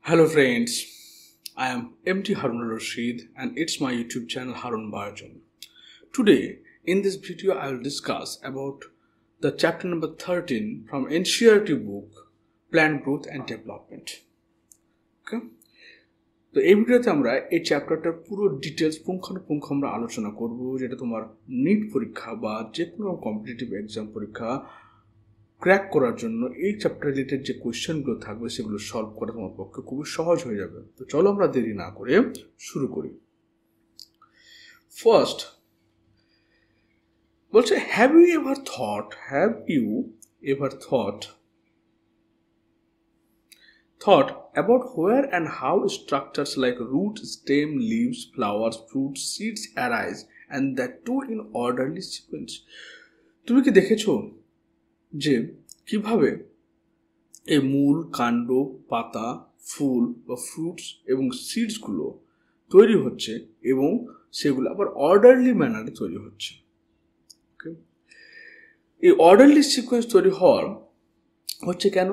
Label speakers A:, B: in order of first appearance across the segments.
A: Hello friends, I am MT Harun Rashid and it's my YouTube channel Harun Bayojan. Today in this video I will discuss about the chapter number 13 from NCERT book Plant Growth and Development. Okay? তো এই ভিডিওতে আমরা এই চ্যাপ্টারটার পুরো details পুঙ্খানুপুঙ্খ আমরা আলোচনা করব, যেটা তোমার নিট পরীক্ষা বা যে কোনো কম্পিটিটিভ এক্সাম পরীক্ষা ক্র্যাক করার জন্য এই চ্যাপ্টার রিলেটেড যে কোয়েশ্চেনগুলো থাকবে সেগুলো সলভ করা তোমার পক্ষে খুবই সহজ হয়ে যাবে। তো চলো আমরা দেরি না করে শুরু করি। ফার্স্ট বলছে, have you ever thought about where and how structures like root, stem, leaves, flowers, fruits, seeds arise, and that too in orderly sequence? তুমি কি দেখেছো যে কিভাবে এই মূল, কাণ্ড, পাতা, ফুল বা ফ্রুটস এবং সিডসগুলো তৈরি হচ্ছে এবং সেগুলো আবার অর্ডারলি ম্যানারে তৈরি হচ্ছে। ওকে, এই অর্ডারলি সিকোয়েন্স তৈরি হওয়ার হচ্ছে কেন?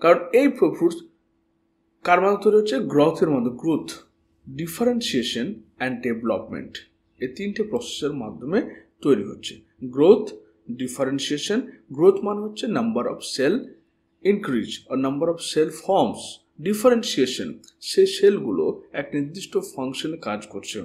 A: কারণ এই ফ্রুটস কার মাধ্যমে তৈরি হচ্ছে? গ্রোথের মাধ্যমে। গ্রোথ, ডিফারেন্সিয়েশন অ্যান্ড ডেভেলপমেন্ট, এই তিনটে প্রসেসের মাধ্যমে তৈরি হচ্ছে। গ্রোথ, ডিফারেন্সিয়েশন, গ্রোথ মানে হচ্ছে নাম্বার অফ সেল ইনক্রিজ আর number of cell forms. Differentiation, সেই সেলগুলো এক নির্দিষ্ট ফাংশনে কাজ করছে।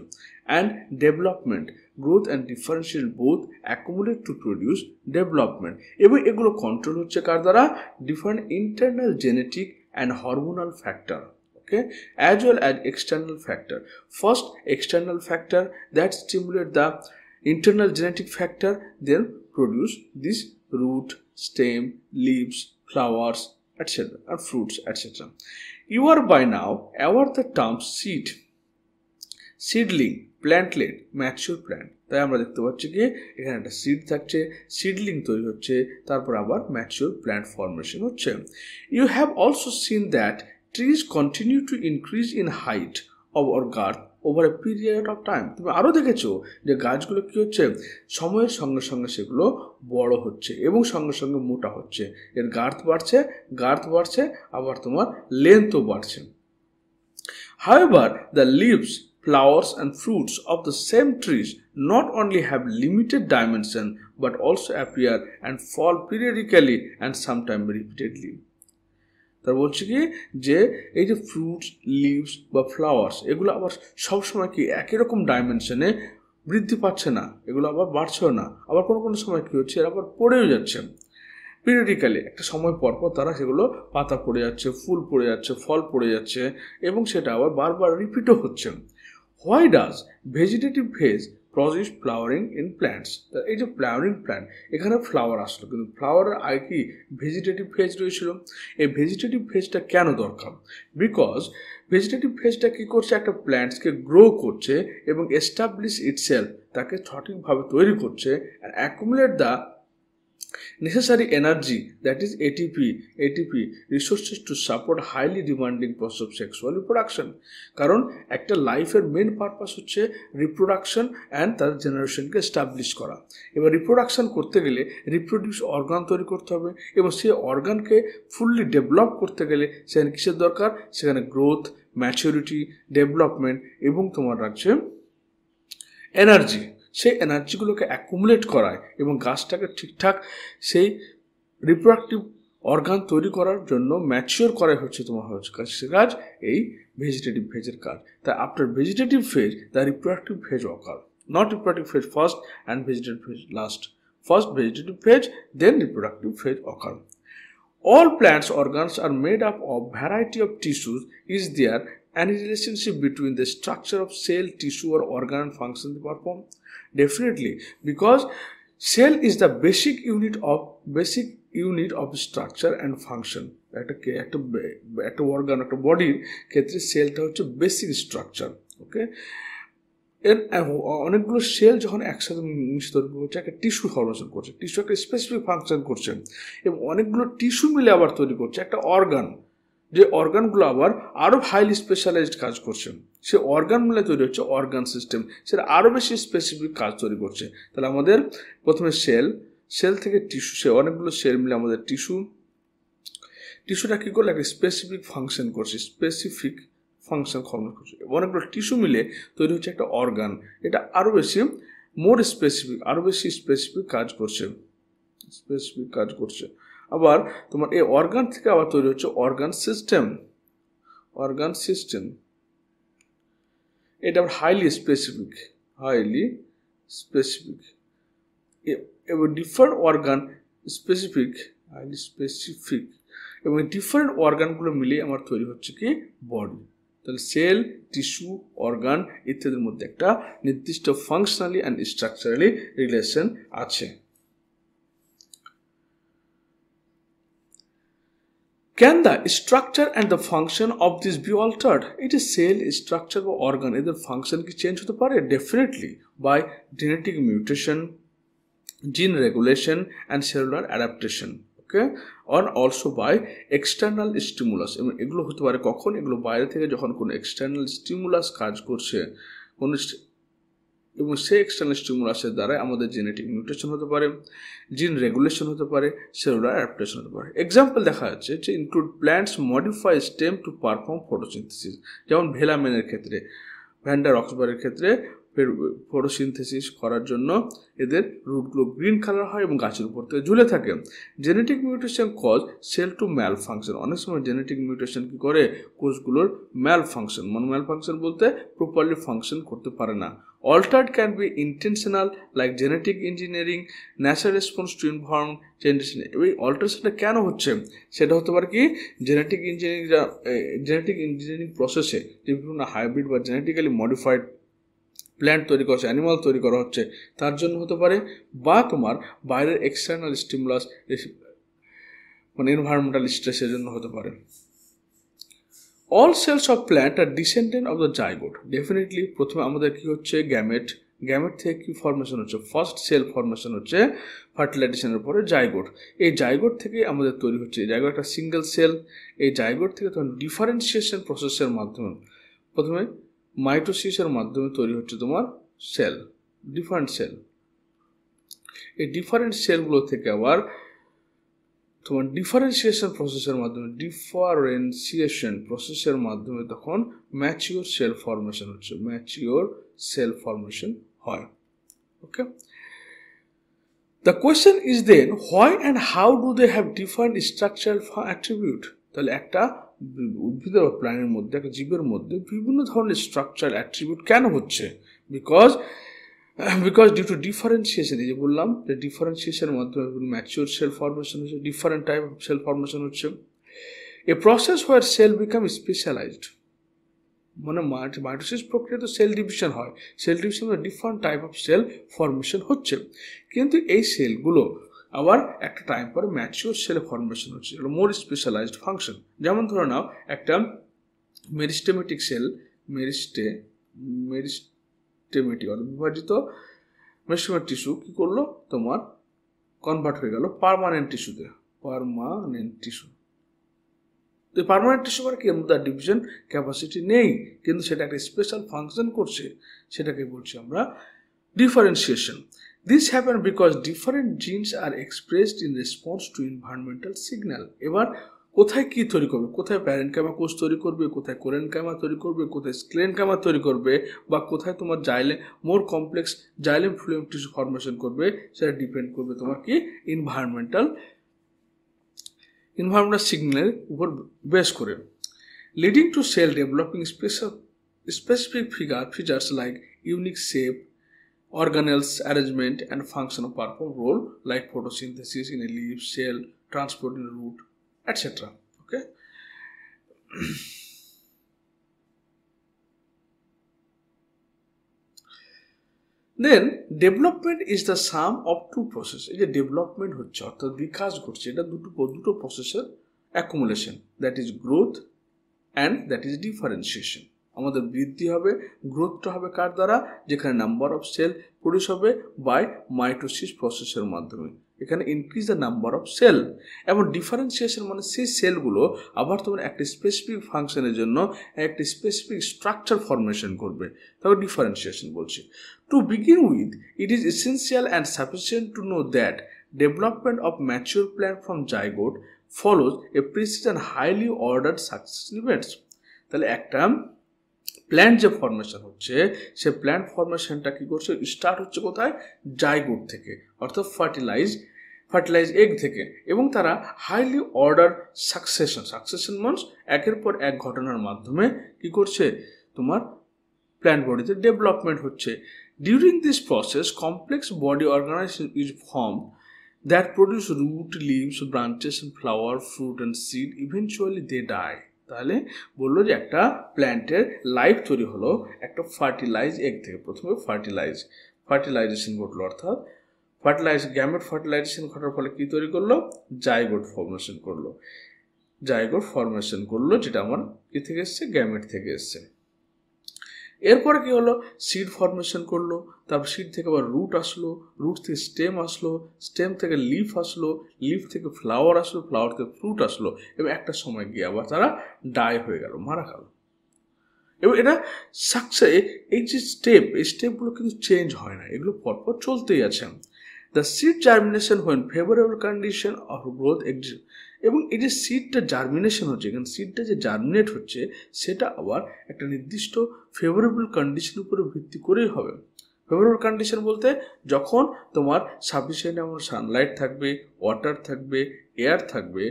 A: And development, growth and differentiation both accumulate to produce development, এবং এগুলো কন্ট্রোল হচ্ছে কার দ্বারা? Different internal genetic and hormonal factor, okay, as well as external factor. First, external factor that stimulate the internal genetic factor, then produce this root, stem, leaves, flowers, etc., and fruits, etc. You are by now aware the term seed, seedling, plantlet, mature plant. তাই আমরা দেখতে পাচ্ছি কি এখানে একটা seed থাকছে, seedling তৈরি হচ্ছে, তারপর আবার ম্যাচিওর প্ল্যান্ট ফর্মেশন হচ্ছে। You have also seen that trees continue to increase in height or girth over a period of time. তুমি আরও দেখেছো যে গাছগুলো কি হচ্ছে? সময়ের সঙ্গে সঙ্গে সেগুলো বড় হচ্ছে এবং সঙ্গে সঙ্গে মোটা হচ্ছে। এর গার্থ বাড়ছে, আবার তোমার লেন্থও বাড়ছে। However, the leaves, flowers and fruits of the same trees not only have limited dimension but also appear and fall periodically and sometimes repeatedly. তার বলছে কি যে এই যে ফ্রুটস, লিভস বা ফ্লাওয়ার্স, এগুলো আবার সবসময় কি একই রকম ডাইমেনশনে বৃদ্ধি পাচ্ছে না, এগুলো আবার বাড়ছেও না। আবার কোনো কোনো সময় কি হচ্ছে, এরা আবার পড়েও যাচ্ছে পিরিয়ডিক্যালি। একটা সময় পরপর তারা সেগুলো পাতা পড়ে যাচ্ছে, ফুল পড়ে যাচ্ছে, ফল পড়ে যাচ্ছে, এবং সেটা আবার বারবার রিপিটও হচ্ছে। Why does vegetative phase produce flowering in plants? এই যে ফ্লাওয়ারিং প্ল্যান্ট, এখানে ফ্লাওয়ার আসলো, কিন্তু ফ্লাওয়ারের আগে কি ভেজিটেটিভ ফেজ রয়েছিল? এই ভেজিটেটিভ ফেজটা কেন দরকার? বিকজ ভেজিটেটিভ ফেজটা কী করছে? একটা প্ল্যান্টসকে গ্রো করছে এবং এস্টাবলিশ ইটসেলফ, তাকে সঠিকভাবে তৈরি করছে, and accumulate the necessary energy, that is ATP resources to support highly demanding process of sexual reproduction. কারণ একটা লাইফের মেন পারপাস হচ্ছে রিপ্রোডাকশন অ্যান্ড তার জেনারেশনকে এস্টাবলিশ করা। এবার রিপ্রোডাকশন করতে গেলে রিপ্রোডিউস অর্গান তৈরি করতে হবে, এবং সেই অর্গানকে ফুললি ডেভেলপ করতে গেলে সেখানে কিসের দরকার? সেখানে গ্রোথ, ম্যাচুরিটি, ডেভেলপমেন্ট এবং তোমার রাখছে এনার্জি। সেই এনার্জিগুলোকে অ্যাকুমুলেট করায় এবং গাছটাকে ঠিকঠাক সেই রিপ্রোডাক্টিভ অর্গান তৈরি করার জন্য ম্যাচিওর করাই হচ্ছে তোমার কাজ এই ভেজিটেটিভ ফেজের কাজ। তাই after vegetative phase the reproductive phase occur, not reproductive phase first and vegetative phase last. First vegetative phase, then reproductive phase occur. All plants' organs are made up of variety of tissues. Is there any relationship between the structure of cell, tissue or organ and function they perform? Definitely, because cell is the basic unit of structure and function. একটা organ, একটা বডির ক্ষেত্রে সেলটা হচ্ছে basic structure. ওকে, এর অনেকগুলো sell যখন একসাথে মিশে তৈরি করছে, একটা টিস্যু ফর্মেশন করছে, টিস্যু একটা স্পেসিফিক ফাংশন করছে, এবং অনেকগুলো টিস্যু মিলে আবার তৈরি করছে একটা অর্গান, যে অর্গানগুলো আবার আরও হাইলি স্পেশালাইজড কাজ করছে। সে অর্গান মিলে তৈরি হচ্ছে অর্গান সিস্টেম, সেটা আরও বেশি স্পেসিফিক কাজ তৈরি করছে। তাহলে আমাদের প্রথমে সেল থেকে টিস্যু, সে অনেকগুলো সেল মিলে আমাদের টিস্যুটা কি করলো, একটা স্পেসিফিক ফাংশন করছে, স্পেসিফিক ফাংশন কর্ম করছে। অনেকগুলো টিস্যু মিলে তৈরি হচ্ছে একটা অর্গান, এটা আরও বেশি মোর স্পেসিফিক, আরও বেশি স্পেসিফিক কাজ করছে, স্পেসিফিক কাজ করছে। আবার তোমার এই অর্গান থেকে আবার তৈরি হচ্ছে অর্গান সিস্টেম, অর্গান সিস্টেম। এটা আবার হাইলি স্পেসিফিক, হাইলি স্পেসিফিক। এবং different organ specific, highly specific, এবং ডিফারেন্ট অর্গানগুলো মিলিয়ে আমার তৈরি হচ্ছে কি বডি। তাহলে সেল, টিস্যু, অর্গান ইত্যাদির মধ্যে একটা নির্দিষ্ট ফাংশনালি অ্যান্ড স্ট্রাকচারালি রিলেশন আছে। Can the structure and the function of this be altered? It is cell, structure বা organ এদের ফাংশন কি চেঞ্জ হতে পারে? Definitely by genetic mutation, gene regulation and cellular adaptation, okay, or also by external stimulus। এবং এগুলো হতে পারে কখন? এগুলো বাইরে থেকে যখন কোনো এক্সটার্নাল স্টিমুলাস কাজ করছে, কোনো এবং সেই এক্সটার্নাল স্টিমুলাসের দ্বারা আমাদের জেনেটিক মিউটেশন হতে পারে, জিন রেগুলেশন হতে পারে, সেলুলার অ্যাডাপ্টেশন হতে পারে। এক্সাম্পল দেখা যাচ্ছে যে include plants modify stem to perform photosynthesis, যেমন ভেলামেনের ক্ষেত্রে, ভ্যান্ডার অক্সবারের ক্ষেত্রে ফটোসিনথেসিস করার জন্য এদের রুটগুলো গ্রিন কালার হয় এবং গাছের উপর থেকে ঝুলে থাকে। Genetic mutation cause cell to malfunction. অনেক সময় জেনেটিক মিউটেশন কি করে, কোষগুলোর ম্যাল ফাংশন, মানে ম্যাল ফাংশন বলতে প্রপারলি ফাংশন করতে পারে না। Altered can be intentional like genetic engineering, natural response to environment changes। এই অল্টারেশনটা কেন হচ্ছে সেটা হতে পারে কি জেনেটিক ইঞ্জিনিয়ারিং প্রসেসে যে বিভিন্ন হাইব্রিড বা জেনেটিক্যালি মডিফাইড প্ল্যান্ট তৈরি করছে, অ্যানিমাল তৈরি করা হচ্ছে, তার জন্য হতে পারে, বা তোমার বাইরের এক্সটার্নাল স্টিমুলাস মানে এনভায়রনমেন্টাল স্ট্রেসের জন্য হতে পারে। All cells of plant are descendant of the zygote. Definitely প্রথমে আমাদের কি হচ্ছে গ্যামেট, গ্যামেট থেকে কি ফর্মেশন হচ্ছে, ফার্স্ট সেল ফর্মেশন হচ্ছে ফার্টিলাইজেশনের পরে জাইগোট। এই জাইগোট থেকে আমাদের তৈরি হচ্ছে, জাইগোট একটা সিঙ্গেল সেল। এই জাইগোট থেকে তখন ডিফারেন্সিয়েশন প্রসেসের মাধ্যমে প্রথমে মাইটোসিসের মাধ্যমে তৈরি হচ্ছে তোমার সেল, ডিফারেন্ট সেল। এই ডিফারেন্ট সেলগুলো থেকে আবার তোমার ডিফারেন্সিয়েশন প্রসেসের মাধ্যমে তখন ম্যাচিওর সেল ফর্মেশন হচ্ছে, ম্যাচিওর সেল ফর্মেশন হয়। Okay, the question is then why and how do they have different structural attribute. তাহলে একটা উদ্ভিদের বা প্রাণীর মধ্যে, একটা জীবের মধ্যে বিভিন্ন ধরনের স্ট্রাকচারাল অ্যাট্রিবিউট কেন হচ্ছে? বিকজ ডিউ টু ডিফারেন্সিয়েশন, এই যে বললাম যে ডিফারেন্সিয়েশনের মাধ্যমে ম্যাচিওর সেল ফর্মেশন হচ্ছে, different type of cell formation হচ্ছে। A process where cell become specialised, মানে মাইটোসিস প্রক্রিয়া তো সেল ডিভিশন হয়, সেল ডিভিশনে different type of cell formation হচ্ছে, কিন্তু এই সেলগুলো আবার একটা টাইম পরে ম্যাচিওর সেল ফর্মেশন হচ্ছে, এগুলো মোর স্পেশালাইজড ফাংশন। যেমন ধরে নাও একটা মেরিস্টেমেটিক সেল, মেরিস্টেমেটিক বিভাজিত মেরিস্টেমেটিক টিস্যু কি করলো, তোমার কনভার্ট হয়ে গেল পার্মানেন্ট টিস্যুতে, পার্মানেন্ট টিস্যু। তো পার্মানেন্ট টিস্যু মানে কি, তার ডিভিশন ক্যাপাসিটি নেই, কিন্তু সেটা একটা স্পেশাল ফাংশন করছে, সেটাকে বলছি আমরা differentiation. This happen because different genes are expressed in response to environmental signal. এবার কোথায় কি তৈরি করবে, কোথায় প্যারেনকাইমা কোষ তৈরি করবে, কোথায় কোরেনকাইমা তৈরি করবে, কোথায় স্ক্লেনকাইমা তৈরি করবে, বা কোথায় তোমার মোর complex xylem phloem tissue formation করবে, সেটা ডিপেন্ড করবে তোমার কি এনভায়রনমেন্টাল সিগন্যালের উপর বেস করে, leading to cell developing specific features like unique shape, organelles, arrangement and function of perform role like photosynthesis in a leaf, cell, transport in a root, etc. Okay. Then development is the sum of two processes. এই যে development হচ্ছে অর্থাৎ বিকাশ ঘটছে, এটা দুটো প্রসেসের accumulation, that is growth and that is differentiation. আমাদের বৃদ্ধি হবে, গ্রোথটা হবে কার দ্বারা, যেখানে নাম্বার অফ সেল প্রডিউস হবে বাই মাইটোসিস প্রসেসের মাধ্যমে, এখানে increase the number of cell. এবং ডিফারেন্সিয়েশন মানে সেই সেলগুলো আবার তোমার একটা স্পেসিফিক ফাংশনের জন্য একটা স্পেসিফিক স্ট্রাকচার ফর্মেশন করবে, তারপর ডিফারেন্সিয়েশন বলছি। To begin with, it is essential and sufficient to know that development of mature plant from zygote follows a precise and highly ordered succession events. তাহলে একটা প্ল্যান্ট যে formation হচ্ছে সে plant ফর্মেশনটা কি করছে, start হচ্ছে কোথায়, জাইগোট থেকে, অর্থাৎ ফার্টিলাইজ এগ থেকে, এবং তারা হাইলি অর্ডার সাকসেশন মানস একের পর এক ঘটনার মাধ্যমে কি করছে, তোমার প্ল্যান্ট বডিতে ডেভেলপমেন্ট হচ্ছে। During this process complex body organisation is form that produce root, leaves, branches, flower, fruit and seed, eventually they die. তাহলে বললো যে একটা প্ল্যান্টের লাইফ তৈরি হলো একটা ফার্টিলাইজ এগ থেকে। প্রথমে ফার্টিলাইজেশন ঘটলো, অর্থাৎ গ্যামেট ফার্টিলাইজেশন ঘটার ফলে কি তৈরি করলো, জাইগোট ফর্মেশন করলো, যেটা আমার কি থেকে এসছে, গ্যামেট থেকে এসছে। এরপরে কি হলো, সিড ফর্মেশন করলো, তারপর সিড থেকে আবার রুট আসলো, রুট থেকে স্টেম আসলো, স্টেম থেকে লিফ আসলো, লিফ থেকে ফ্লাওয়ার আসলো, ফ্লাওয়ার থেকে ফ্রুট আসলো, এবং একটা সময় গিয়ে আবার তারা ডাই হয়ে গেল, মারা গেল। এবং এটা সাকসেস, এই যে এই স্টেপগুলো কিন্তু চেঞ্জ হয় না, এগুলো পরপর চলতেই আছে। The seed germination when favourable condition of growth exist, এবং এই যে সিডটা জার্মিনেশন হচ্ছে, এখানে সিডটা যে জার্মিনেট হচ্ছে সেটা আবার একটা নির্দিষ্ট ফেভারেবল কন্ডিশনের উপরে ভিত্তি করেই হবে। ফেভারেবল কন্ডিশন বলতে যখন তোমার সাফিসিয়েন্ট অ্যামাউন্ট সানলাইট থাকবে, ওয়াটার থাকবে, এয়ার থাকবে,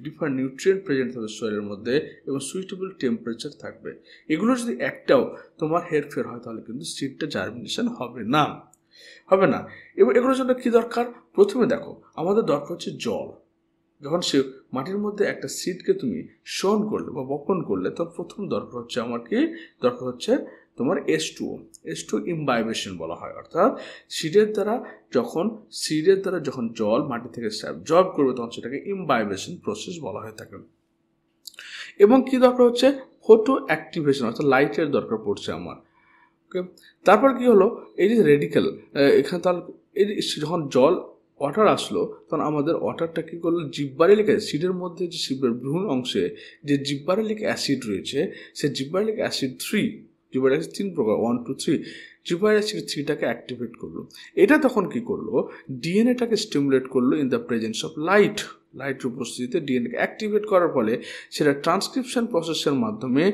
A: ডিফারেন্ট নিউট্রিয়েন্ট প্রেজেন্ট থাকবে সয়েলের মধ্যে, এবং সুইটেবল টেম্পারেচার থাকবে। এগুলো যদি একটাও তোমার হেরফের হয় তাহলে কিন্তু সিডটা জার্মিনেশন হবে না। এবং এগুলোর জন্য কি দরকার, প্রথমে দেখো আমাদের দরকার হচ্ছে জল। যখন সে মাটির মধ্যে একটা সিডকে তুমি শোন করলে বা বপন করলে, তখন প্রথম দরকার হচ্ছে তোমার H2O ইমবাইবেশন বলা হয়, অর্থাৎ সিডের দ্বারা যখন জল মাটি থেকে অ্যাবজর্ব করবে তখন সেটাকে ইমবাইবেশন প্রসেস বলা হয়ে থাকে। এবং কি দরকার হচ্ছে, ফটো অ্যাক্টিভেশন, অর্থাৎ লাইটের দরকার পড়ছে আমার। ওকে, তারপর কি হলো, এই যে রেডিক্যাল, এখানে তাহলে এই যখন ওয়াটার আসলো তখন আমাদের ওয়াটারটা কী করলো, জিব্বারেলিক অ্যাসিড, সিডের মধ্যে যে ভ্রূণ অংশে যে জিব্বারেলিক অ্যাসিড রয়েছে, সে জিব্বারেলিক অ্যাসিড 3 প্রকার, 1 2 3, জিব্বারেলিক অ্যাসিড 3টাকে অ্যাক্টিভেট করলো। এটা তখন কি করলো, ডিএনএটাকে স্টিমুলেট করলো ইন দ্য প্রেজেন্স অফ লাইটের উপস্থিতিতে ডিএনএকে অ্যাক্টিভেট করার ফলে সেটা ট্রান্সক্রিপশন প্রসেসের মাধ্যমে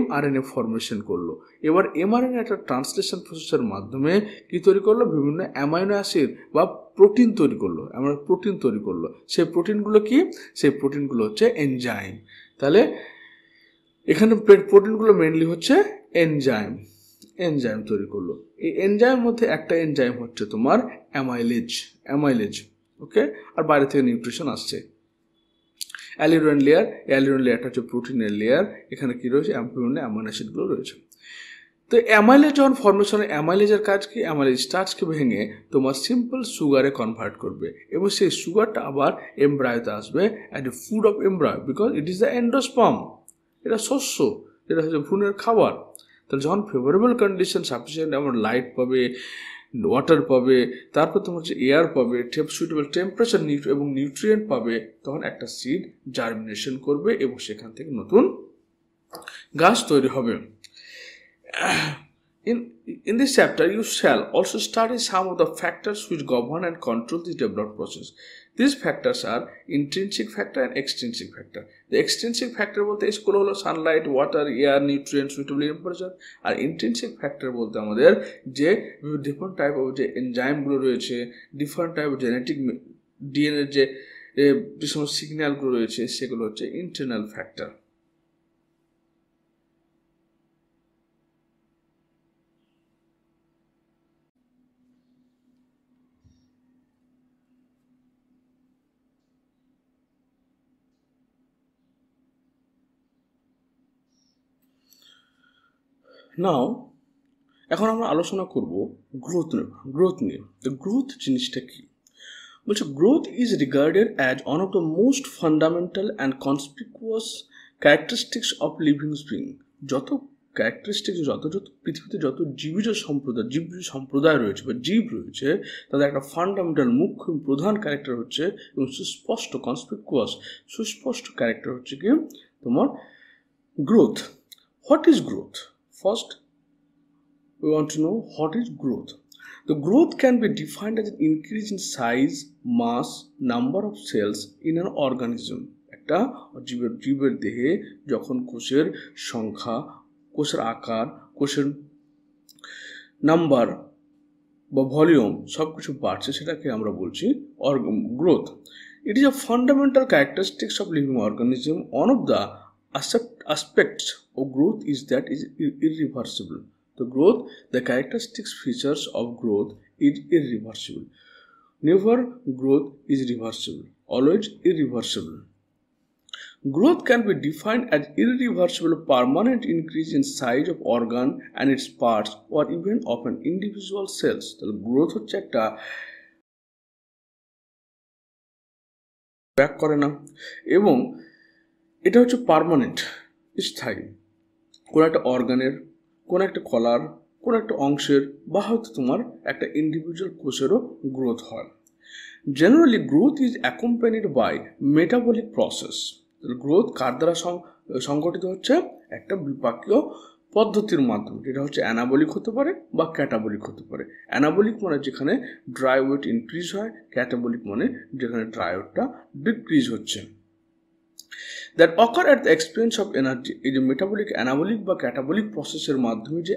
A: mRNA ফর্মেশন করলো। এবার mRNA একটা ট্রান্সলেশন প্রসেসের মাধ্যমে কি তৈরি করলো, বিভিন্ন অ্যামাইনো অ্যাসিড বা প্রোটিন তৈরি করলো। সেই প্রোটিনগুলো হচ্ছে এনজাইম। তাহলে এখানে প্রোটিনগুলো মেনলি হচ্ছে এনজাইম তৈরি করলো। এই এনজাইমের মধ্যে একটা এনজাইম হচ্ছে তোমার অ্যামাইলেজ। ওকে, আর বাইরে থেকে নিউট্রিশন আসছে। অ্যালিউরিন লেয়ারটা হচ্ছে প্রোটিনের লেয়ার, এখানে কি রয়েছে, বিভিন্ন অ্যামাইনো অ্যাসিডগুলো রয়েছে। তো অ্যামাইলেজ যখন ফর্মেশন, অ্যামাইলেজের কাজ কি, অ্যামাইলেজ স্টার্চকে ভেঙে তোমার সিম্পল সুগারে কনভার্ট করবে, এবং সেই সুগারটা আবার এমব্রায়োতে আসবে as a food of embryo, because it is the endosperm. এটা শস্য, যেটা হচ্ছে ভ্রূণের খাবার। তাহলে যখন ফেভারেবল কন্ডিশন, সাফিসিয়েন্ট আমার লাইট পাবে, ওয়াটার পাবে, তারপর তোমার হচ্ছে এয়ার পাবে, সুইটেবল টেম্পারেচার এবং নিউট্রিয়েন্ট পাবে, তখন একটা সিড জার্মিনেশন করবে এবং সেখান থেকে নতুন গাছ তৈরি হবে। In this chapter, you shall also study some of the factors which govern and control the development process. These factors are intrinsic factor and extrinsic factor. The extrinsic factor বলতে এগুলো হলো sunlight, water, air, nutrient, suitable temperature. আর intrinsic factor বলতে আমাদের যে different type of যে এনজাইমগুলো রয়েছে, different type of genetic ডিএনএর যে সমস্ত সিগন্যালগুলো রয়েছে, সেগুলো হচ্ছে ইন্টারনাল ফ্যাক্টর। নাও এখন আমরা আলোচনা করব গ্রোথ নিয়ে। তো গ্রোথ জিনিসটা কি বলছে, growth is regarded as one of the most fundamental and conspicuous characteristics of living being. যত ক্যারেক্টারিস্টিক্স, যত পৃথিবীতে যত জীব সম্প্রদায় রয়েছে বা জীব রয়েছে, তাদের একটা ফান্ডামেন্টাল মুখ্য প্রধান ক্যারেক্টার হচ্ছে, এবং সুস্পষ্ট ক্যারেক্টার হচ্ছে কি তোমার growth. What is growth? First, we want to know what is growth. The growth can be defined as an increase in size, mass, number of cells in an organism. একটা জীবের দেহে যখন কোষের সংখ্যা, কোষের আকার, কোষের নাম্বার বা ভলিউম সবকিছু বাড়ছে, সেটাকে আমরা বলছি growth. It is a fundamental characteristics of living organism. One of the aspects of growth is that it is irreversible. The characteristics features of growth is irreversible. Never growth is reversible. Always irreversible. Growth can be defined as irreversible permanent increase in size of organ and its parts or even of an individual cells. তাহলে growth হচ্ছে একটা back করে না, এবং এটা হচ্ছে permanent, স্থায়ী। কোনো একটা অর্গানের, কোনো একটা কলার, কোনো একটা অংশের, বা হয়তো তোমার একটা ইন্ডিভিজুয়াল কোষেরও গ্রোথ হয়। Generally growth is accompanied by metabolic process. Growth কার দ্বারা সংগঠিত হচ্ছে? একটা বিপাকীয় পদ্ধতির মাধ্যমে, যেটা হচ্ছে অ্যানাবলিক হতে পারে বা ক্যাটাবলিক হতে পারে। অ্যানাবলিক মানে যেখানে ড্রাই ওয়েট ইনক্রিজ হয়, ক্যাটাবলিক মানে যেখানে ড্রাই ওয়েটটা ডিক্রিজ হচ্ছে। That ochre at the expense of energy. এই যে মেটাবলিক, অ্যানাবলিক বা ক্যাটাবলিক প্রসেসের মাধ্যমে যে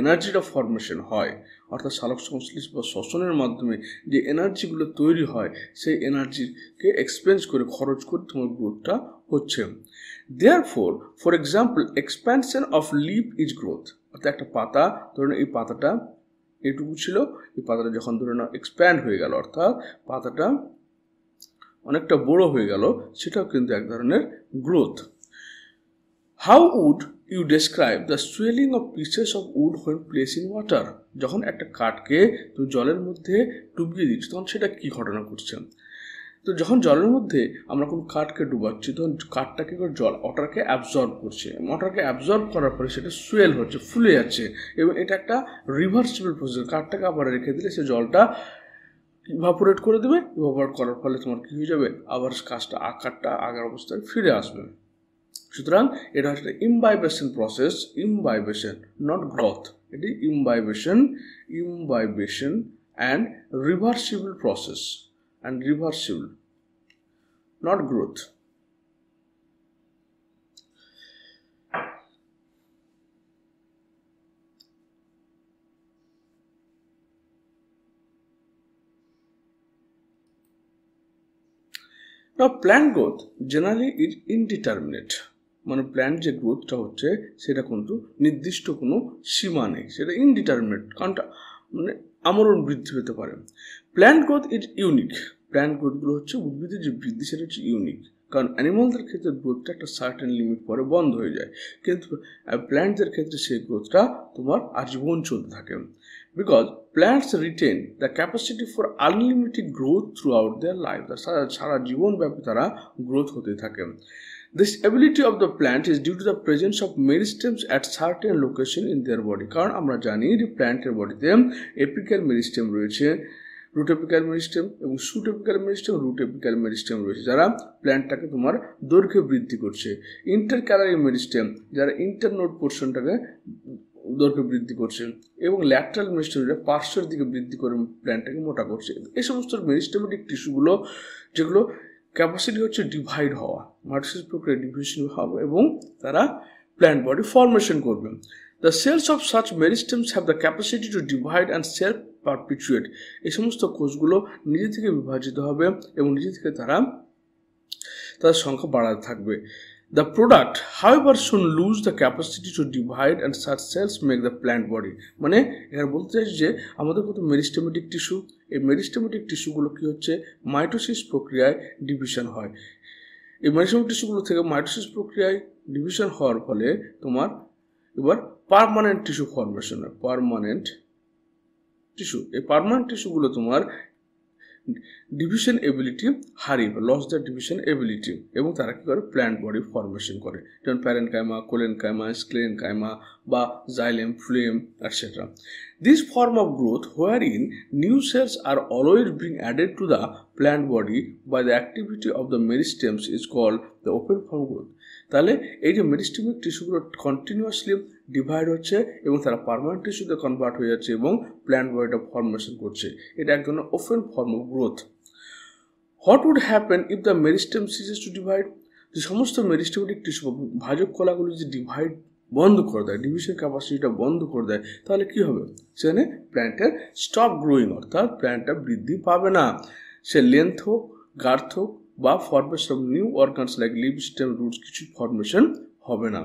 A: এনার্জিটা ফর্মেশন হয়, অর্থাৎ সালোক সংশ্লেষ বা শ্বসনের মাধ্যমে যে এনার্জিগুলো তৈরি হয়, সেই এনার্জিকে এক্সপেন্স করে, খরচ করে তোমার গ্রোথটা হচ্ছে। Therefore, for example, expansion of leaf is growth. অর্থাৎ একটা পাতা, ধরুন এই পাতাটা এটুকু ছিল, এই পাতাটা যখন ধরুন এক্সপ্যান্ড হয়ে গেল, অর্থাৎ পাতাটা অনেকটা বড় হয়ে গেল, সেটাও কিন্তু এক ধরনের growth. How would you describe the swelling of pieces of wood when placed in water? যখন একটা কাঠকে তুমি জলের মধ্যে ডুবিয়ে দিচ্ছ, তখন সেটা কি ঘটনা ঘটছে? তো যখন জলের মধ্যে আমরা কোনো কাঠকে ডুবাচ্ছি, তখন কাঠটা কি করে জল ওয়াটারকে অ্যাবজর্ব করছে। ওয়াটারকে অ্যাবজর্ব করার পরে সেটা সুয়েল হচ্ছে, ফুলে যাচ্ছে, এবং এটা একটা রিভার্সিবল প্রসেস। কাঠটাকে আবার রেখে দিলে সে জলটা ইভাপোরেট করে দেবে, ইভাপোরেট করার ফলে তোমার কী হয়ে যাবে, আবার কাজটা আকারটা আগের অবস্থায় ফিরে আসবে। সুতরাং এটা হচ্ছে imbibition process, imbibition, not growth. এটি imbibition and reversible process, and reversible, not growth. Now plant growth generally is indeterminate. মানে প্ল্যান্ট যে গ্রোথটা হচ্ছে সেটা কিন্তু নির্দিষ্ট কোনো সীমা নেই, সেটা ইনডিটারমিনেট, কারণটা মানে আমরণ বৃদ্ধি পেতে পারে। Plant growth is unique. Plant গ্রোথগুলো হচ্ছে উদ্ভিদের যে বৃদ্ধি, সেটা হচ্ছে ইউনিক, কারণ অ্যানিমালদের ক্ষেত্রে গ্রোথটা একটা সার্টেন লিমিট পরে বন্ধ হয়ে যায়, কিন্তু প্ল্যান্টদের ক্ষেত্রে সেই গ্রোথটা তোমার আজীবন চলতে থাকে। Because plants retain the capacity for unlimited growth throughout their life. সারা জীবনব্যাপী তারা গ্রোথ হতে থাকে। This ability of the plant is due to the presence of meristems at certain location in their body. কারণ আমরা জানি যে প্ল্যান্টের বডিতে এপিক্যাল মেরিস্টেম রয়েছে, রুট এপিক্যাল মেরিস্টেম এবং shoot apical meristem, root apical meristem রয়েছে, যারা প্ল্যান্টটাকে তোমার দৈর্ঘ্য বৃদ্ধি করছে। ইন্টারক্যালারি মেরিস্টেম, যারা ইন্টারনোড পোর্শনটাকে দৈর্ঘ্য বৃদ্ধি করছে, এবং ল্যাটারাল মেরিস্টেম, যেটা পার্শ্বের দিকে বৃদ্ধি করে প্ল্যান্টটাকে মোটা করছে। এই সমস্ত মেরিস্টেমেটিক টিস্যুগুলো, যেগুলো ক্যাপাসিটি হচ্ছে ডিভাইড হওয়া, মাইটোসিস প্রক্রিয়া ডিভিশন হবে, এবং তারা প্ল্যান্ট বডি ফর্মেশন করবে। The cells of such meristems have the capacity to divide and self perpetuate. এই সমস্ত কোষগুলো নিজে থেকে বিভাজিত হবে এবং নিজে থেকে তাদের সংখ্যা বাড়াতে থাকবে। The product, however, soon lose the capacity to divide and such cells make the plant body. মানে এখানে বলতে চাইছি যে আমাদের কত মেরিস্টেমেটিক টিস্যু, এই মেরিস্টেমেটিক টিস্যুগুলো কি হচ্ছে, মাইটোসিস প্রক্রিয়ায় ডিভিশন হয়। এই মেরিস্টেমেটিক টিস্যুগুলো থেকে মাইটোসিস প্রক্রিয়ায় ডিভিশন হওয়ার ফলে তোমার এবার পার্মানেন্ট টিস্যু ফর্মেশন হয়। পার্মানেন্ট টিস্যু, এই পার্মানেন্ট টিস্যুগুলো তোমার ডিভিশন এবিলিটি হারিয়ে, লস দ্য ডিভিশন এবিলিটি, এবং তারা কি করে, প্ল্যান্ট বডি ফর্মেশন করে, যেমন প্যারেনকাইমা, কোলেনকাইমা, স্ক্লেনকাইমা বা xylem, phloem, etcetera. This form of growth wherein new cells are always being added to the plant body by the activity of the meristems is called the open form growth. তাহলে এই যে মেরিস্টেমিক টিস্যুগুলো continuously divide হচ্ছে এবং তারা permanent টিস্যুতে convert হয়ে যাচ্ছে এবং plant বডিটা ফর্মেশন করছে। এটা এক ধরনের open form of growth. What would happen if the meristem ceases to divide? যে সমস্ত মেরিস্টেমেটিক টিস্যু ভাজক কলাগুলো যে ডিভাইড বন্ধ করে দেয়, ডিভিশন ক্যাপাসিটিটা বন্ধ করে দেয়, তাহলে কি হবে? সেখানে প্ল্যান্টের স্টপ গ্রোয়িং, অর্থাৎ প্ল্যান্টটা বৃদ্ধি পাবে না। সে লেন্থ হোক, গার্থ হোক বা formation of new organs like leaf, stem, roots কিছু ফরমেশন হবে না।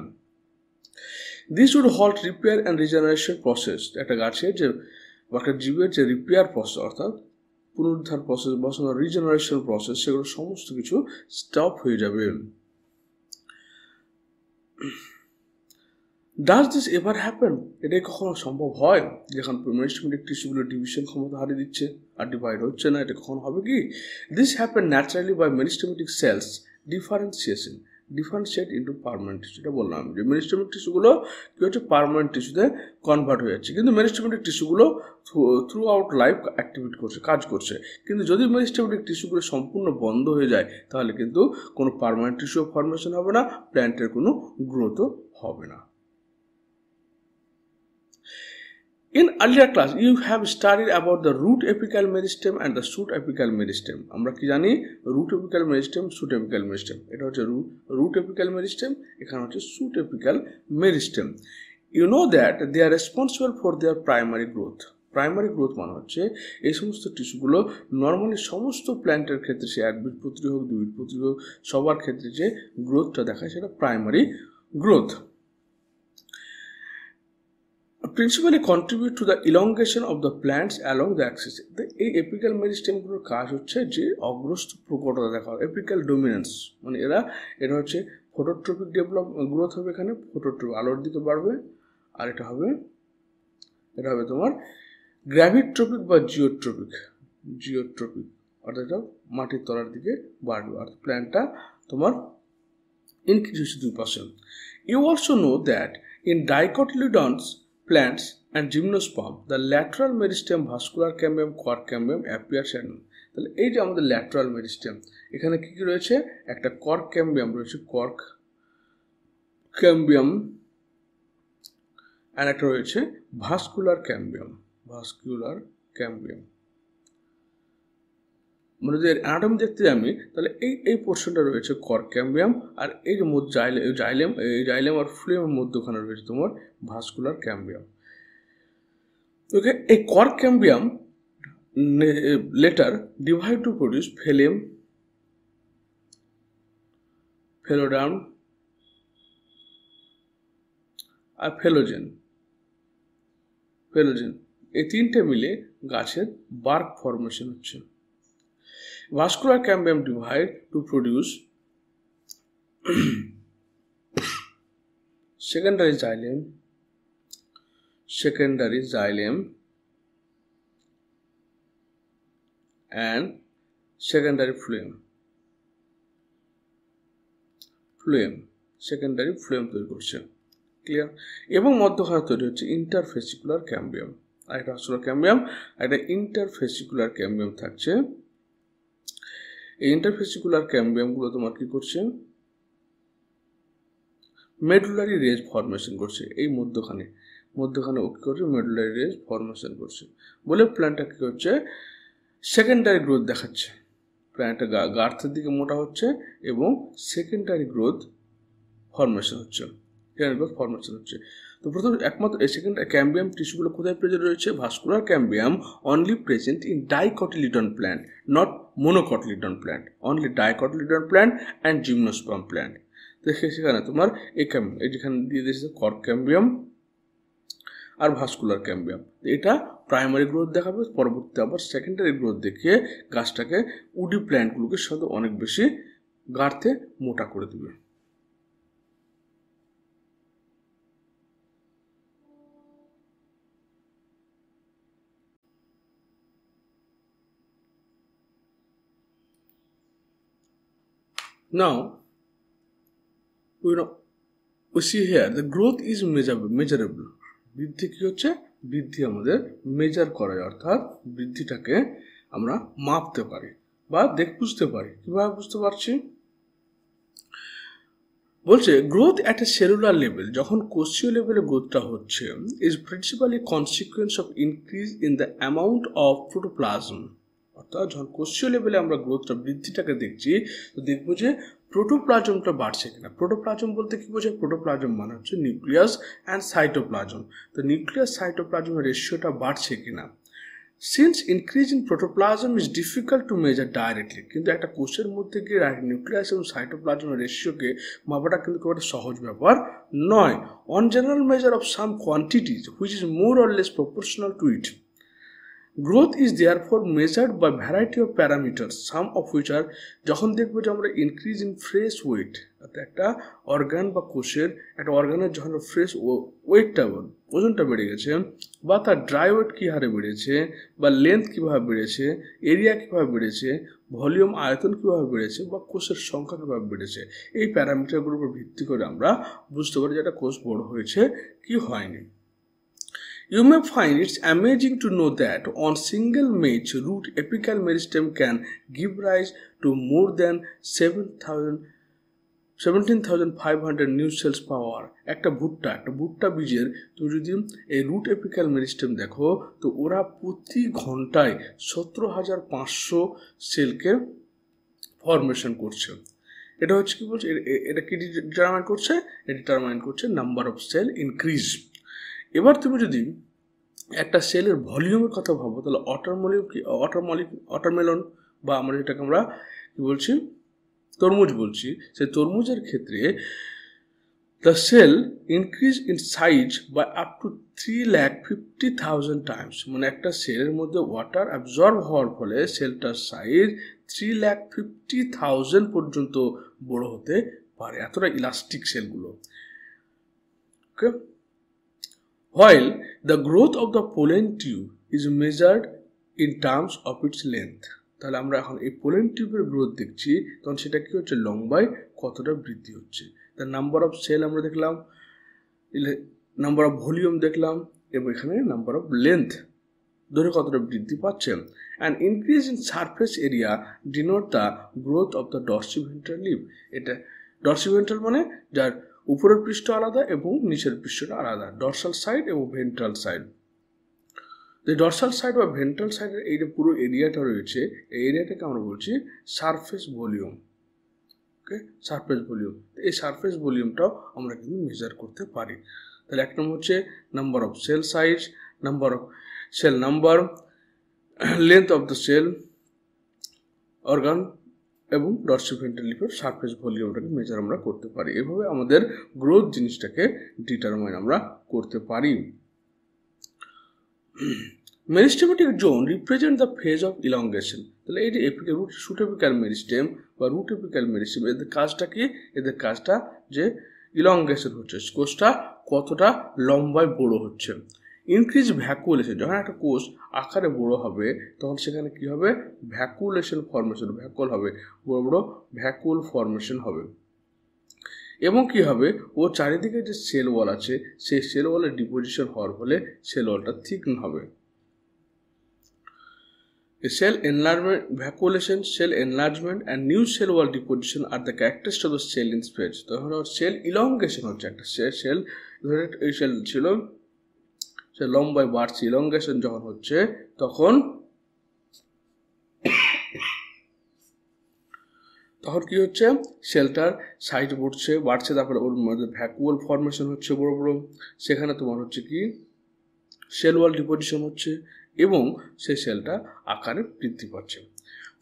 A: This would halt repair and regeneration process. একটা গাছের যে একটা জীবের যে রিপেয়ার প্রসেস অর্থাৎ পুনরুদ্ধার প্রসেস বা রিজেনারেশন প্রসেস, সেগুলো সমস্ত কিছু স্টপ হয়ে যাবে। Does this ever happen? এটাই কখনো সম্ভব হয়? যখন মেরিস্টেমেটিক টিস্যুগুলো ডিভিশন ক্ষমতা হারিয়ে দিচ্ছে আর ডিভাইড হচ্ছে না, এটা কখন হবে কি? This happen naturally by meristematic cells differentiate into permanent tissue. এটা বললাম যে মেরিস্টেমেটিক টিস্যুগুলো কি হচ্ছে, পার্মানেন্ট টিস্যুতে কনভার্ট হয়ে যাচ্ছে। কিন্তু মেরিস্টেমেটিক টিস্যুগুলো থ্রু আউট লাইফ অ্যাক্টিভিট করছে, কাজ করছে। কিন্তু যদি মেরিস্টেমেটিক টিস্যুগুলো সম্পূর্ণ বন্ধ হয়ে যায়, তাহলে কিন্তু কোনো পার্মানেন্ট টিস্যু ফর্মেশন হবে না, প্ল্যান্টের কোনো গ্রোথও হবে না। In earlier class, you have studied about the root apical meristem and the shoot apical meristem. আমরা কি জানি? root apical meristem, shoot apical meristem. এটা হচ্ছে root apical meristem, এখানে হচ্ছে shoot apical meristem. You know that they are responsible for their primary growth. Primary growth মানে হচ্ছে এই সমস্ত টিস্যুগুলো নর্মালি সমস্ত প্ল্যান্টের ক্ষেত্রে, সে একবীজপত্রী হোক, দ্বিবীজপত্রী হোক, সবার ক্ষেত্রে যে গ্রোথটা দেখায় সেটা primary growth. Principally contribute to the elongation of the plants along the axis. এই এপিক্যাল মেরিস্টেমগুলোর কাজ হচ্ছে যে অগ্রস্থ প্রকটতা দেখা, এপিক্যাল ডোমিনেন্স, মানে এটা হচ্ছে ফটোট্রপিক গ্রোথ হবে, এখানে ফটোট্রপিক আলোর দিকে বাড়বে, আর এটা হবে তোমার গ্র্যাভিট্রপিক বা জিওট্রপিক, অর্থাৎ এটা মাটির তলার দিকে বাড়বে, আর প্ল্যান্টটা তোমার increase 2%. You also know that in dicotyledons plants and gymnosperm, the lateral meristem, vascular cambium, cork cambium appears and তাহলে এই যে আমাদের ল্যাটারাল মেরিস্টেম, এখানে কি কি রয়েছে? একটা কর্ক ক্যাম্বিয়াম রয়েছে, কর্ক ক্যাম্বিয়াম, আর একটা রয়েছে ভাস্কুলার ক্যাম্বিয়াম, মানে যদি অ্যানাটমি দেখতে আমি, তাহলে এই পোর্শনটা রয়েছে কর্ক ক্যাম্বিয়াম, আর এই যে জাইলেম আর ফ্লুয়েমের মধ্যখানে রয়েছে তোমার ভাস্কুলার ক্যাম্বিয়াম। ওকে, এই cork cambium later divide to produce phellem, phelloderm আর ফেলোজেন। এই তিনটে মিলে গাছের বার্ক ফর্মেশন হচ্ছে। Vascular cambium divide to produce secondary xylem and secondary phloem secondary phloem তৈরি করছে, ক্লিয়ার? এবং মধ্যখানে তৈরি হচ্ছে ইন্টারফেসিকুলার ক্যাম্বিয়াম, আর একটা ভাস্কুলার ক্যাম্বিয়াম, আর একটা ইন্টারফেসিকুলার ক্যাম্বিয়াম থাকছে। এই ইন্টারফেসিকুলার ক্যাম্বিয়ামগুলো তোমার কি করছে? মেডুলারি রেজ ফর্মেশন করছে। এই মধ্যখানে ও কি করছে? মেডুলারি রেজ ফর্মেশন করছে বলে প্ল্যান্টটা কি হচ্ছে? সেকেন্ডারি গ্রোথ দেখাচ্ছে। প্ল্যান্টটা গার্থের দিকে মোটা হচ্ছে এবং সেকেন্ডারি গ্রোথ ফর্মেশন হচ্ছে। তো প্রথম একমাত্র এই সেকেন্ড ক্যাম্বিয়াম টিস্যুগুলো কোথায় প্রেজেন্ট রয়েছে? Vascular cambium only present in dicotyledon plant, not monocotyledon plant, only dicotyledon plant and gymnosperm plant. দেখে সেখানে তোমার এই যেখানে দিয়ে দিয়েছে কর্ক ক্যাম্বিয়াম আর ভাস্কুলার ক্যাম্বিয়াম, এটা প্রাইমারি গ্রোথ দেখাবে, পরবর্তীতে আবার সেকেন্ডারি গ্রোথ দেখিয়ে গাছটাকে উডি প্ল্যান্টগুলোকে সাথে অনেক বেশি গার্থে মোটা করে দেবে। Now, we see here the growth is measurable. বৃদ্ধি কি হচ্ছে? বৃদ্ধি আমাদের মেজার করা যায়, অর্থাৎ বৃদ্ধিটাকে আমরা মাপতে পারি বা বুঝতে পারি। কিভাবে বুঝতে পারছি? বলছে growth at a cellular level, যখন কোষীয় লেভেলে গ্রোথটা হচ্ছে, is principally consequence of increase in the amount of protoplasm. অর্থাৎ যখন কোষীয় লেভেলে আমরা গ্রোথটা বৃদ্ধিটাকে দেখছি, তো দেখবো যে প্রোটোপ্লাজমটা বাড়ছে কিনা। প্রোটোপ্লাজম বলতে কি বোঝায়? প্রোটোপ্লাজম মানে হচ্ছে নিউক্লিয়াস অ্যান্ড সাইটোপ্লাজম। তো নিউক্লিয়াস সাইটোপ্লাজমের রেশিওটা বাড়ছে কিনা। Since increase in protoplasm is difficult to measure directly, কিন্তু একটা কোষের মধ্যে গিয়ে নিউক্লিয়াস এবং সাইটোপ্লাজমের রেশিওকে মাপাটা কিন্তু খুব একটা সহজ ব্যাপার নয়। On general measure of some quantities which is more or less proportional to it. Growth is therefore measured by variety of parameter, some of which are, যখন দেখবো যে আমরা ইনক্রিজ ইন ফ্রেশ ওয়েট, অর্থাৎ একটা অর্গান বা কোষের একটা অর্গানের যখন ফ্রেশ ওয়েটটা ওজনটা বেড়ে গেছে, বা তার ড্রাই ওয়েট কী হারে বেড়েছে, বা লেন্থ কীভাবে বেড়েছে, এরিয়া কীভাবে বেড়েছে, ভলিউম আয়তন কীভাবে বেড়েছে, বা কোষের সংখ্যা কীভাবে বেড়েছে, এই প্যারামিটারগুলোর উপর ভিত্তি করে আমরা বুঝতে পারি যে একটা কোষ বড় হয়েছে কি হয়নি। You may find it amazing to know that on single match root apical meristem can give rise to more than 17,500 new cells per hour. একটা ভুট্টা বীজের তুমি যদি এই রুট এপিক্যাল মেরিস্টেম দেখো, তো ওরা প্রতি ঘন্টায় 17,500 সেলকে ফরমেশন করছে। এটা হচ্ছে কি বলছে, এটা কি ডিটারমাইন করছে? এটা ডিটারমাইন করছে নাম্বার অফ সেল ইনক্রিজ। এবার তুমি যদি একটা সেলের ভলিউমের কথা ভাবো, তাহলে ওয়াটারমেলন বা আমরা যেটাকে আমরা কি বলছি তরমুজ বলছি, সেই তরমুজের ক্ষেত্রে the cell increase in size by up to 3,50,000 times. মানে একটা সেলের মধ্যে ওয়াটার অ্যাবজর্ব হওয়ার ফলে সেলটার সাইজ 3,50,000 পর্যন্ত বড় হতে পারে, এতটা ইলাস্টিক সেলগুলো। ওকে, while the growth of the pollen tube is measured in terms of its length। তাহলে আমরা এখন এই পোলেন টিউবের গ্রোথ দেখছি, তখন সেটা কি হচ্ছে, লম্বায় কতটা বৃদ্ধি হচ্ছে। দ্য নাম্বার অফ সেল আমরা দেখলাম, নাম্বার অফ ভলিউম দেখলাম, এবং এখানে নাম্বার অফ লেন্থ ধরে কতটা বৃদ্ধি পাচ্ছে। And increase in surface area denote the growth of the dorsiventral leaf. এটা ডরসিভেন্ট্রাল মানে যার উপরের পৃষ্ঠ আলাদা এবং নিচের পৃষ্ঠটা আলাদা, ডরসাল সাইড এবং ভেন্ট্রাল সাইড। যে ডরসাল সাইড বা ভেন্ট্রাল সাইডের এই যে পুরো এরিয়াটা রয়েছে, এই এরিয়াটাকে আমরা বলছি surface volume. Okay, surface volume. এই সারফেস ভলিউমটাও আমরা কিন্তু মেজার করতে পারি। তাহলে এক নম্বর হচ্ছে number of cell size, number of cell number, length of the cell organ এবং ডরসিভেন্ট্রাল লিভের সারফেস ভলিউমটাকে মেজার আমরা করতে পারি। এভাবে আমাদের গ্রোথ জিনিসটাকে ডিটারমাইন আমরা করতে পারি। Meristematic zone represent the phase of elongation. তাহলে এই যে শুট এপিক্যাল মেরিস্টেম বা রুট এপিক্যাল মেরিস্টেম, এদের কাজটা কি? এদের কাজটা যে ইলংগেশন হচ্ছে, কোষটা কতটা লম্বায় বড় হচ্ছে। ইনক্রিজ ভ্যাকুলেশন, যখন একটা কোষ আকারে বড় হবে তখন সেখানে কি হবে, ভ্যাকুলেশন ফর্মেশন, ভ্যাকুল হবে, বড় বড় ভ্যাকুল ফর্মেশন হবে। এবং কি হবে, ও চারিদিকে যে সেল ওয়াল আছে সেই সেল ওয়ালের ডিপোজিশন হওয়ার ফলে সেল ওয়ালটা থিকন হবে। Cell enlargement, vacuolation, cell enlargement and new cell wall deposition are the characteristics of the cell in space. তখন সেল ইলংগেশন হচ্ছে, একটা সেল ধরে এই সেল ছিল, সে লম্বায় বাড়ছে, ইলংগেশন যখন হচ্ছে তখন কি হচ্ছে, সেলটার সাইজ বাড়ছে, তারপরে ওর মধ্যে ভ্যাকুয়াল ফর্মেশন হচ্ছে বড় বড়, সেখানে তোমার হচ্ছে কি সেল ওয়াল ডিপোজিশন হচ্ছে এবং সেই সেলটা আকারে বৃদ্ধি পাচ্ছে।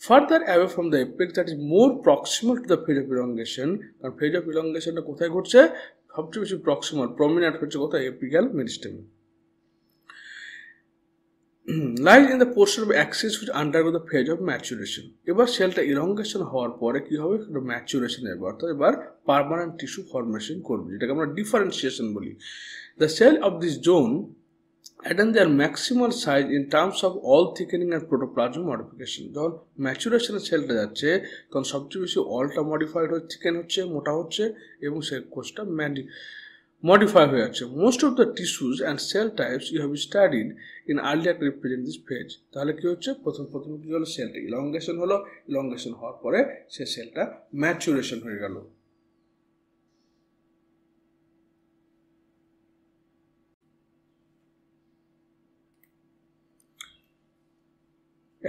A: Further away from the apex that is more proximal to the phase of elongation. কারণ ফেজ অফ ইলংগেশনটা কোথায় ঘটছে, সবচেয়ে বেশি প্রমিনেন্ট হচ্ছে কোথায়, apical মেরিস্টেমে। lies in the portion of axis which undergo the phase of maturation। এবার সেলটা ইলংগেশন হওয়ার পরে কি হবে, ম্যাচুরেশন হবে, অর্থাৎ এবার পার্মানেন্ট টিস্যু ফর্মেশন করবে, যেটাকে আমরা ডিফারেন্সিয়েশন বলি। The cell of this zone attain their maximal size in terms of all thickening and protoplasm modification। যখন ম্যাচুরেশনের সেলটা যাচ্ছে তখন সবচেয়ে বেশি অলটা মডিফাইড হচ্ছে, থিকেন হচ্ছে, মোটা হচ্ছে এবং সে কোষটা modify হয়ে যাচ্ছে। Most of the tissues and cell types you have studied in earlier represent this phase. তাহলে কি হচ্ছে, প্রথম কি হলো, সেলটা ইলংগেশন হলো, ইলংগেশন হওয়ার পরে সে সেলটা ম্যাচুরেশন হয়ে গেল।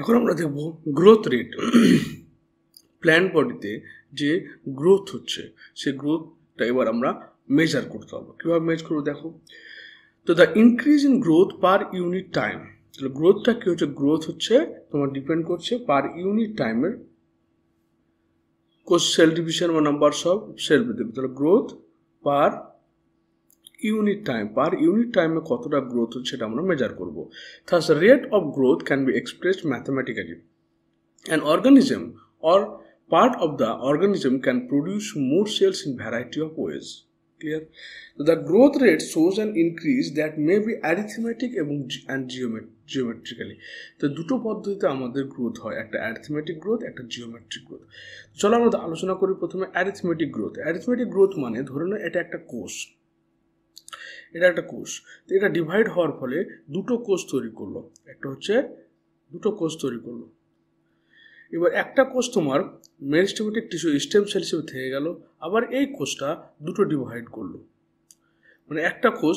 A: এখন আমরা দেখব গ্রোথ রেট। প্ল্যান্ট বডিতে যে গ্রোথ হচ্ছে সেই গ্রোথটা এবার আমরা মেজার করতে হবে। কীভাবে মেজার করবো দেখো, তো the increase in growth per unit time, তাহলে গ্রোথটা কী হচ্ছে, গ্রোথ হচ্ছে তোমার ডিপেন্ড করছে পার ইউনিট টাইমের কোষ সেল ডিভিশন বা নাম্বার অফ সেল বৃদ্ধি। তাহলে গ্রোথ পার ইউনিট টাইমে কতটা গ্রোথ হচ্ছে সেটা আমরা মেজার করবো। Thus rate of growth can be expressed mathematically. An organism or part of the organism can produce more cells in variety of ways. Clear? So the growth rate shows an increase that may be arithmetic and geometrically. তো দুটো পদ্ধতিতে আমাদের growth হয়, একটা arithmetic growth, একটা geometric growth. চলো আমরা আলোচনা করি প্রথমে অ্যারিথমেটিক গ্রোথ। অ্যারিথমেটিক গ্রোথ মানে ধরে নাও এটা একটা কোষ, তো এটা ডিভাইড হওয়ার ফলে দুটো কোষ তৈরি করলো, এবার একটা কোষ তোমার মেরিস্টেমেটিক টিস্যু স্টেম সেল হিসেবে থেকে গেল, আবার এই কোষটা দুটো ডিভাইড করলো, মানে একটা কোষ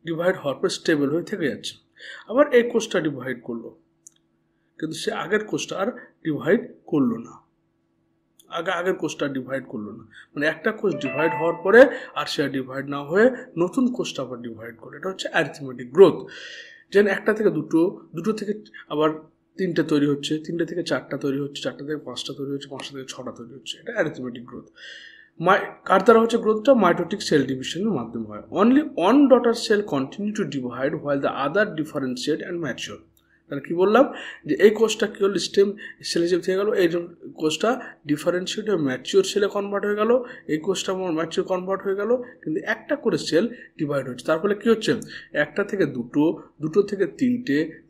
A: ডিভাইড হওয়ার পর স্টেবল হয়ে থেকে যাচ্ছে, আবার এই কোষটা ডিভাইড করলো, কিন্তু সে আগের কোষটা আর ডিভাইড করলো না, মানে একটা কোষ ডিভাইড হওয়ার পরে আর সে ডিভাইড না হয়ে নতুন কোষটা আবার ডিভাইড করে। এটা হচ্ছে অ্যারিথমেটিক গ্রোথ। যেন একটা থেকে দুটো থেকে আবার তিনটে তৈরি হচ্ছে, তিনটে থেকে চারটা তৈরি হচ্ছে, চারটা থেকে পাঁচটা তৈরি হচ্ছে, পাঁচটা থেকে ছটা তৈরি হচ্ছে। এটা অ্যারিথমেটিক গ্রোথ। কার দ্বারা হচ্ছে গ্রোথটা? মাইটোটিক সেল ডিভিশনের মাধ্যমে হয়। Only one daughter cell continue to divide while the other differentiate and mature. তাহলে কী বললাম, যে এই কোষটা কী হলো, স্টেম সেল হিসেবে থেকে গেলো, এই কোষটা ডিফারেন্সিয়েট হয়ে ম্যাচিওর সেলে কনভার্ট হয়ে গেল, এই কোষটা আমার ম্যাচিওর কনভার্ট হয়ে গেল, কিন্তু একটা করে সেল ডিভাইড হচ্ছে। তার ফলে কী হচ্ছে, একটা থেকে দুটো থেকে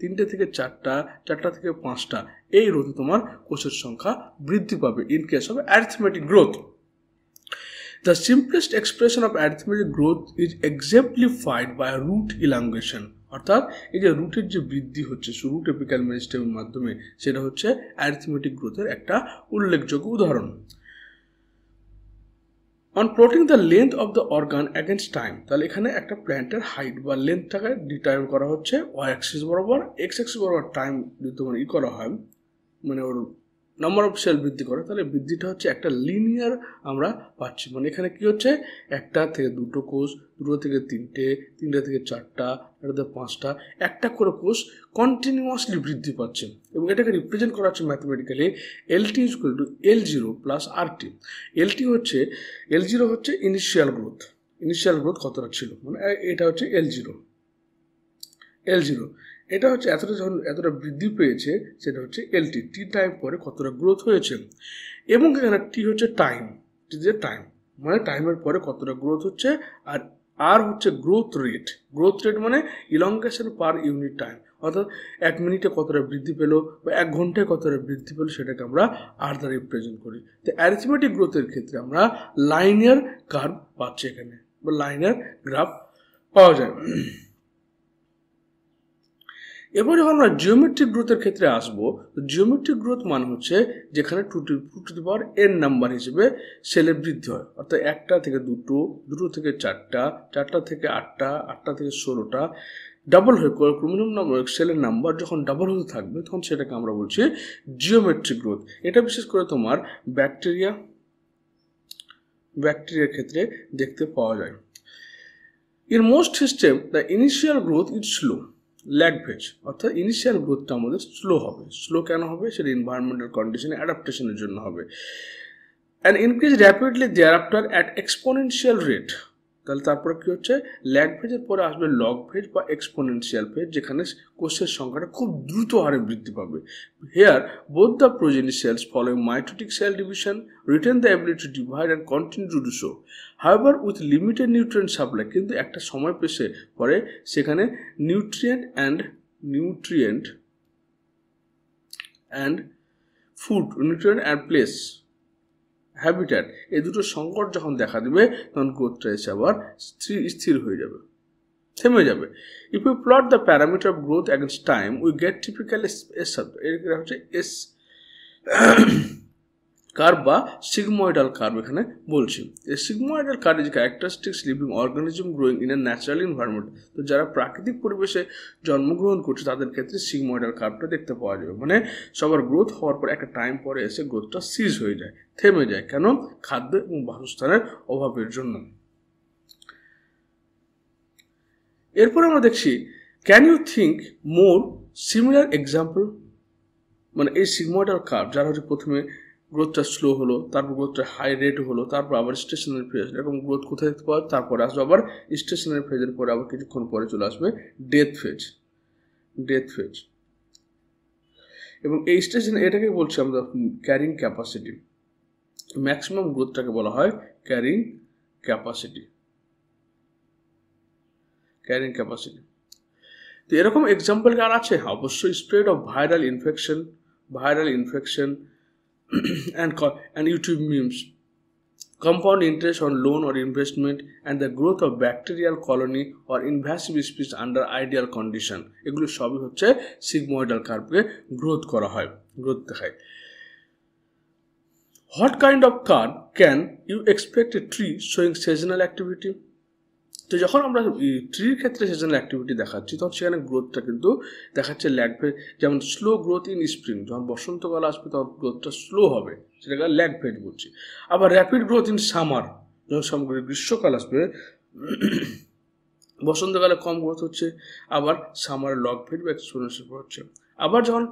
A: তিনটে থেকে চারটা থেকে পাঁচটা, এই রোধে তোমার কোষের সংখ্যা বৃদ্ধি পাবে in case of arithmetic growth. The simplest expression of arithmetic growth is exemplified by root elongation. অর্থাৎ এই যে রুটের যে বৃদ্ধি হচ্ছে রুট এপিক্যাল মেরিস্টেমের মাধ্যমে, সেটা হচ্ছে অ্যারিথমেটিক গ্রোথের একটা উল্লেখযোগ্য উদাহরণ। On plotting the length of the organ against time, তাহলে এখানে একটা প্ল্যান্টের হাইট বা লেন্থটাকে ডিটারমাইন করা হচ্ছে ওয়াই অ্যাক্সিস বরাবর, এক্স অ্যাক্সিস বরাবর টাইম যদি তোমার করা হয়, মানে ওর নাম্বার অফ সেল বৃদ্ধি করে, তাহলে বৃদ্ধিটা হচ্ছে একটা লিনিয়ার আমরা পাচ্ছি। মানে এখানে কি হচ্ছে, একটা থেকে দুটো কোষ, দুটো থেকে তিনটে থেকে চারটা থেকে পাঁচটা, একটা করে কোষ কন্টিনিউয়াসলি বৃদ্ধি পাচ্ছে, এবং এটাকে রিপ্রেজেন্ট করা হচ্ছে mathematically LT = L0 + RT। L0 হচ্ছে ইনিশিয়াল গ্রোথ কতটা ছিল, মানে এটা হচ্ছে L0, এটা হচ্ছে এতটা বৃদ্ধি পেয়েছে, সেটা হচ্ছে LT, টি টাইম পরে কতটা গ্রোথ হয়েছে, এবং এখানে টি হচ্ছে টাইম, মানে টাইমের পরে কতটা গ্রোথ হচ্ছে, আর হচ্ছে গ্রোথ রেট মানে ইলংগেশন পার ইউনিট টাইম, অর্থাৎ 1 মিনিটে কতটা বৃদ্ধি পেলো বা 1 ঘন্টায় কতটা বৃদ্ধি পেলো, সেটাকে আমরা আর দ্বারা রিপ্রেজেন্ট করি। তো অ্যারিথমেটিক গ্রোথের ক্ষেত্রে আমরা লাইনিয়ার কার্ভ পাচ্ছি এখানে, বা লাইনিয়ার গ্রাফ পাওয়া যায়। এবার যখন আমরা জিওমেট্রিক গ্রোথের ক্ষেত্রে আসবো, জিওমেট্রিক গ্রোথ মানে হচ্ছে যেখানে 2 to the power n number হিসেবে সেলের বৃদ্ধি হয়, অর্থাৎ একটা থেকে দুটো থেকে চারটা থেকে আটটা থেকে 16টা, ডাবল হয়ে ক্রোমোজোম নাম্বার সেলের নাম্বার যখন ডাবল হতে থাকবে, তখন সেটাকে আমরা বলছি জিওমেট্রিক গ্রোথ। এটা বিশেষ করে তোমার ব্যাকটেরিয়ার ক্ষেত্রে দেখতে পাওয়া যায়। In most system the initial growth is slow, lag phase, অর্থাৎ ইনিশিয়াল গ্রোথটা আমাদের স্লো হবে। স্লো কেন হবে, সেটা এনভায়রনমেন্টাল কন্ডিশনে অ্যাডাপ্টেশনের জন্য হবে। And increase rapidly thereafter at exponential rate. তাহলে তারপরে কি হচ্ছে, ল্যাগ ফেজের পরে আসবে লগ ফেজ বা এক্সপোনেনশিয়াল ফেজ, যেখানে কোষের সংখ্যাটা খুব দ্রুত হারে বৃদ্ধি পাবে। Here both the progeny cells following mitotic cell division retain the ability to divide and continue to do so, however with limited nutrient supply. কিন্তু একটা সময় পেশে পরে সেখানে নিউট্রিয়েন্ট অ্যান্ড প্লেস হ্যাবিট্যাট, এই দুটো সংকট যখন দেখা দেবে, তখন গ্রোথটা এসে আবার স্থির হয়ে যাবে, থেমে যাবে। If you plot the parameter of growth against time, we get typical S শব্দ, এটা হচ্ছে এস কার্ভ বা সিগময়েডাল কার্ভ এখানে বলছি। এই sigmoidal curve is characteristics living organism growing in a natural environment. তো যারা প্রাকৃতিক পরিবেশে জন্মগ্রহণ করছে তাদের ক্ষেত্রে সিগময়েডাল কার্ভটা দেখতে পাওয়া যাবে, মানে সবার গ্রোথ হওয়ার পর একটা টাইম পরে এসে গ্রোথটা সিজ হয়ে যায়, থেমে যায়। কেন? খাদ্য এবং বাসস্থানের অভাবের জন্য। এরপর আমরা দেখছি, can you think more similar example, মানে এই সিগময়েডাল কার্ভ যারা হচ্ছে প্রথমে গ্রোথটা স্লো হলো, তারপর গ্রোথটা হাই রেট হলো, তারপর আবার স্টেশনারি ফেজ, এরকম গ্রোথ কোথায় দেখতে পাওয়া, তারপরে আসবে আবার স্টেশনারি ফেজের পরে আবার কিছুক্ষণ পরে চলে আসবে ডেথ ফেজ। এবং এই স্টেশন এটাকে বলছি আমরা ক্যারিং ক্যাপাসিটি। ম্যাক্সিমাম গ্রোথটাকে বলা হয় ক্যারিং ক্যাপাসিটি। তো এরকম এক্সাম্পল কার আছে? অবশ্যই spread of viral infection and YouTube memes, compound interest on loan or investment, and the growth of bacterial colony or invasive species under ideal condition, এগুলো সবই হচ্ছে সিগময়েডাল কার্ভকে growth দেখায়। What kind of curve can you expect a tree showing seasonal activity? তো যখন আমরা ট্রির ক্ষেত্রে seasonal activity দেখাচ্ছি তখন সেখানে গ্রোথটা কিন্তু দেখাচ্ছে ল্যাগ ফেজ, যেমন স্লো গ্রোথ ইন স্প্রিং, যখন বসন্তকাল আসবে তখন গ্রোথটা স্লো হবে, সেটাকে ল্যাগ ফেজ বলছি। আবার র্যাপিড গ্রোথ ইন সামার, যখন গ্রীষ্মকাল আসবে বসন্তকালে কম গ্রোথ হচ্ছে, আবার সামারে লগ ফেজ বা এক্সপোনেনশিয়াল হচ্ছে। আবার যখন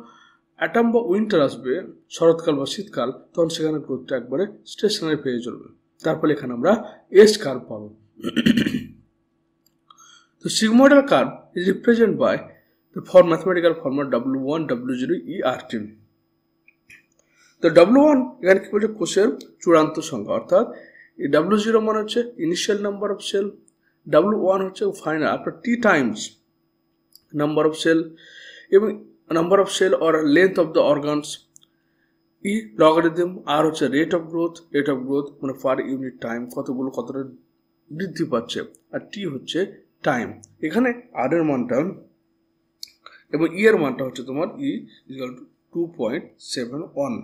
A: অ্যাটাম বা উইন্টার আসবে, শরৎকাল বা শীতকাল, তখন সেখানে গ্রোথটা একবারে স্টেশনারি ফেজে চলবে। তারপরে এখানে আমরা এস কার্ভ পাবো। The sigmoidal curve is represented by the mathematical formula W1 W0 ERT. তো W1 এখানে কি বলছে? কোষের চূড়ান্ত সংখ্যা, অর্থাৎ এই W0 মানে হচ্ছে initial number of cell, W1 হচ্ছে final after T times number of cell, এবং number of cell or length of the organs. E logarithm, আর হচ্ছে রেট অফ গ্রোথ মানে পার ইউনিট টাইম কতটা বৃদ্ধি পাচ্ছে, আর টি হচ্ছে টাইম। এখানে আর এর মানটা এবং ই এর মানটা হচ্ছে তোমার ই ইকুয়াল টু 2.71,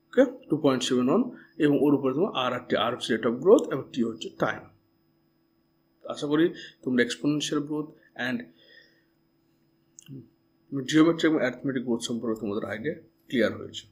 A: ওকে 2.71, এবং ওর উপরে তোমার আর হচ্ছে রেট অফ গ্রোথ এবং টি হচ্ছে টাইম। আশা করি তোমরা এক্সপোনেনশিয়াল গ্রোথ অ্যান্ড জিওমেট্রিক এবং অ্যারিথমেটিক গ্রোথ সম্পর্কে তোমাদের আইডিয়া ক্লিয়ার হয়েছে।